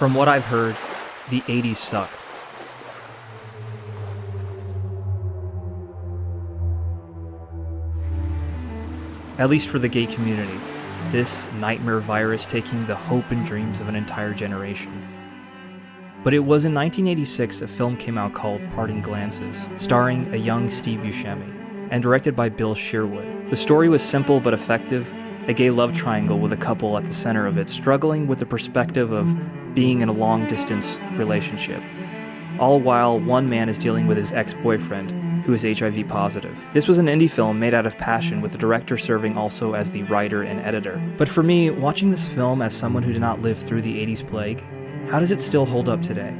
From what I've heard, the 80s sucked. At least for the gay community. This nightmare virus taking the hope and dreams of an entire generation. But it was in 1986 a film came out called Parting Glances, starring a young Steve Buscemi, and directed by Bill Sherwood. The story was simple but effective, a gay love triangle with a couple at the center of it struggling with the perspective of being in a long-distance relationship. All while one man is dealing with his ex-boyfriend, who is HIV positive. This was an indie film made out of passion, with the director serving also as the writer and editor. But for me, watching this film as someone who did not live through the 80s plague, how does it still hold up today?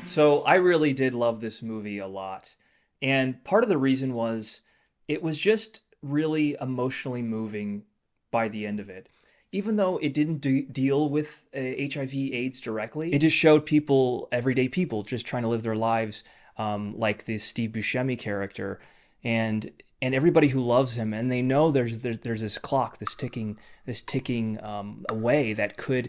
So I really did love this movie a lot. And part of the reason was it was just really emotionally moving by the end of it. Even though it didn't deal with HIV/AIDS directly, it just showed people, everyday people, just trying to live their lives like this Steve Buscemi character, and everybody who loves him, and they know there's this clock, this ticking away that could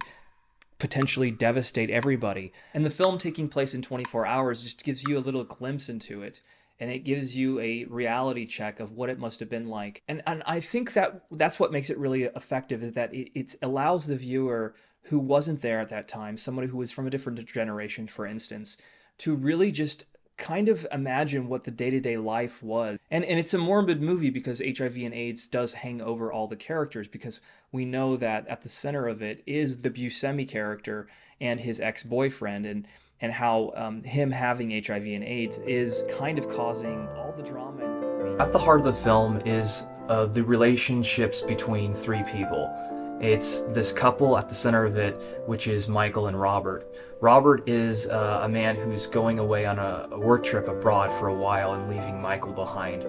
potentially devastate everybody. And the film taking place in 24 hours just gives you a little glimpse into it. And it gives you a reality check of what it must have been like. And I think that's what makes it really effective, is that it allows the viewer who wasn't there at that time, somebody who was from a different generation, for instance, to really just kind of imagine what the day-to-day life was. And it's a morbid movie because HIV and AIDS does hang over all the characters, because we know that at the center of it is the Buscemi character and his ex-boyfriend, and how him having HIV and AIDS is kind of causing all the drama in the movie. At the heart of the film is the relationships between three people. It's this couple at the center of it, which is Michael and Robert. Robert is a man who's going away on a work trip abroad for a while and leaving Michael behind.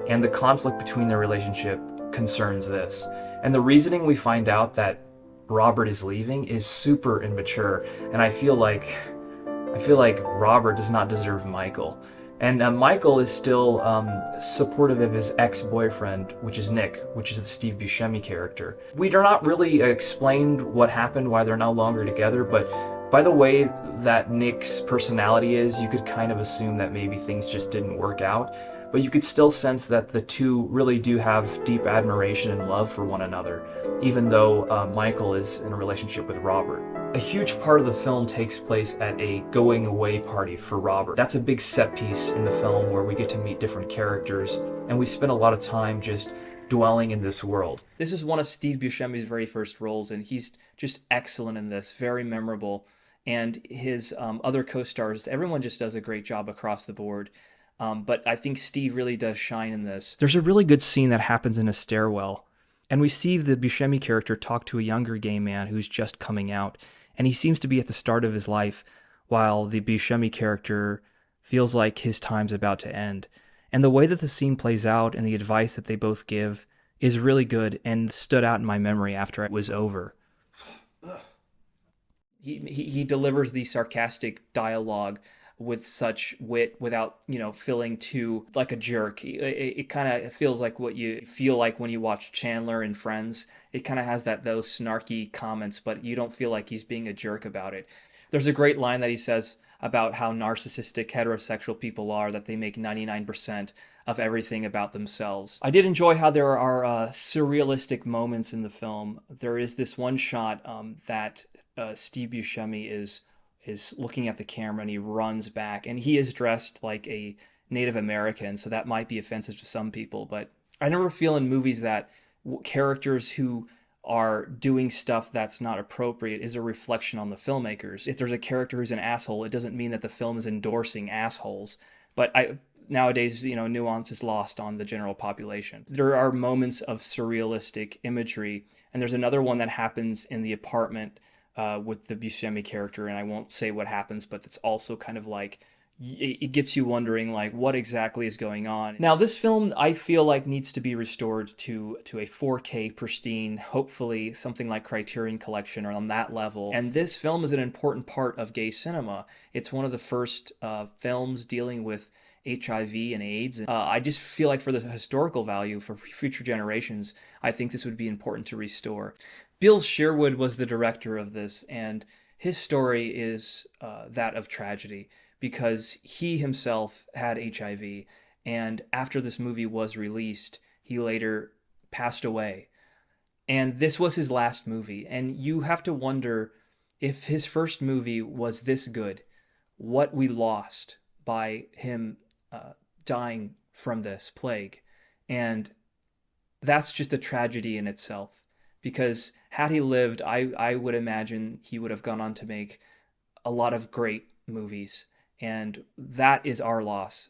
And the conflict between their relationship concerns this. And the reasoning we find out that Robert is leaving is super immature, and I feel like Robert does not deserve Michael. And Michael is still supportive of his ex-boyfriend, which is Nick, which is the Steve Buscemi character. We are not really explained what happened, why they're no longer together, but by the way that Nick's personality is, you could kind of assume that maybe things just didn't work out. But you could still sense that the two really do have deep admiration and love for one another, even though Michael is in a relationship with Robert. A huge part of the film takes place at a going away party for Robert. That's a big set piece in the film where we get to meet different characters, and we spend a lot of time just dwelling in this world. This is one of Steve Buscemi's very first roles, and he's just excellent in this, very memorable. And his other co-stars, everyone just does a great job across the board. But I think Steve really does shine in this. There's a really good scene that happens in a stairwell, and we see the Buscemi character talk to a younger gay man who's just coming out, and he seems to be at the start of his life, while the Buscemi character feels like his time's about to end. And the way that the scene plays out and the advice that they both give is really good and stood out in my memory after it was over. He delivers the sarcastic dialogue with such wit without, feeling too like a jerk. It kind of feels like what you feel like when you watch Chandler and Friends. It kind of has those snarky comments, but you don't feel like he's being a jerk about it. There's a great line that he says about how narcissistic heterosexual people are, that they make 99% of everything about themselves. I did enjoy how there are surrealistic moments in the film. There is this one shot that Steve Buscemi is looking at the camera, and he runs back, and he is dressed like a Native American, so that might be offensive to some people, but I never feel in movies that characters who are doing stuff that's not appropriate is a reflection on the filmmakers. If there's a character who's an asshole, it doesn't mean that the film is endorsing assholes. But nowadays, nuance is lost on the general population. There are moments of surrealistic imagery, and there's another one that happens in the apartment with the Buscemi character, and I won't say what happens, but it's also kind of like, it gets you wondering, like, what exactly is going on. Now, this film, I feel like, needs to be restored to a 4K pristine, hopefully something like Criterion Collection or on that level. And this film is an important part of gay cinema. It's one of the first films dealing with HIV and AIDS. I just feel like for the historical value for future generations, I think this would be important to restore. Bill Sherwood was the director of this, and his story is that of tragedy because he himself had HIV, and after this movie was released, he later passed away. And this was his last movie, and you have to wonder if his first movie was this good, what we lost by him dying from this plague. And that's just a tragedy in itself. Because had he lived, I would imagine he would have gone on to make a lot of great movies. And that is our loss.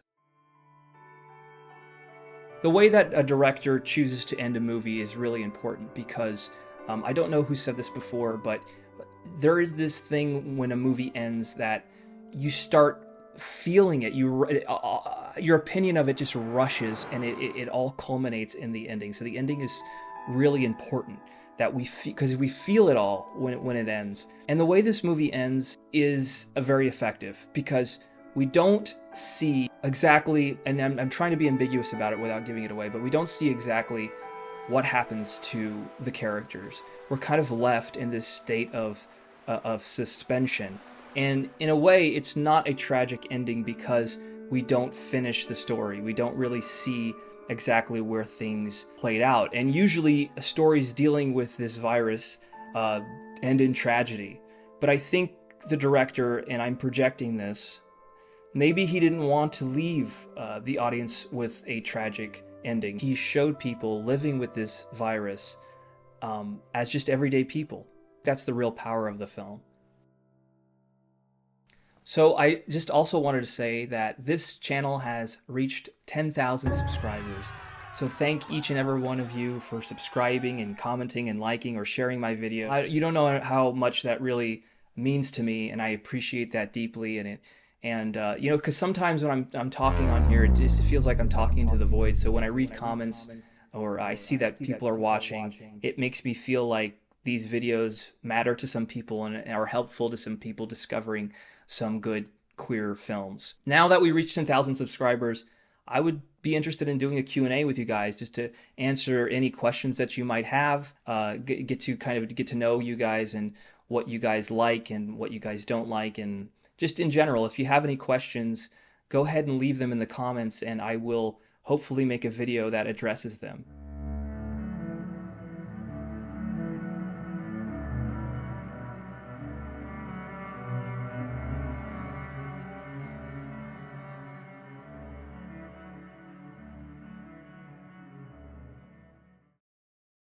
The way that a director chooses to end a movie is really important because I don't know who said this before, but there is this thing when a movie ends that you start feeling it. Your opinion of it just rushes, and it all culminates in the ending. So the ending is really important that we feel, because we feel it all when it ends. And the way this movie ends is very effective because we don't see exactly, and I'm trying to be ambiguous about it without giving it away, but we don't see exactly what happens to the characters. We're kind of left in this state of suspension. And in a way, it's not a tragic ending because we don't finish the story. We don't really see exactly where things played out. And usually, stories dealing with this virus end in tragedy. But I think the director, and I'm projecting this, maybe he didn't want to leave the audience with a tragic ending. He showed people living with this virus as just everyday people. That's the real power of the film. So I just also wanted to say that this channel has reached 10,000 subscribers. So thank each and every one of you for subscribing and commenting and liking or sharing my video. You don't know how much that really means to me, and I appreciate that deeply. You know, because sometimes when I'm talking on here, it just feels like I'm talking into the void. So when I read comments or I see that people are watching, it makes me feel like these videos matter to some people and are helpful to some people discovering some good queer films. Now that we reached 10,000 subscribers, I would be interested in doing a Q&A with you guys just to answer any questions that you might have, get to know you guys and what you guys like and what you guys don't like, and just in general, if you have any questions, go ahead and leave them in the comments and I will hopefully make a video that addresses them.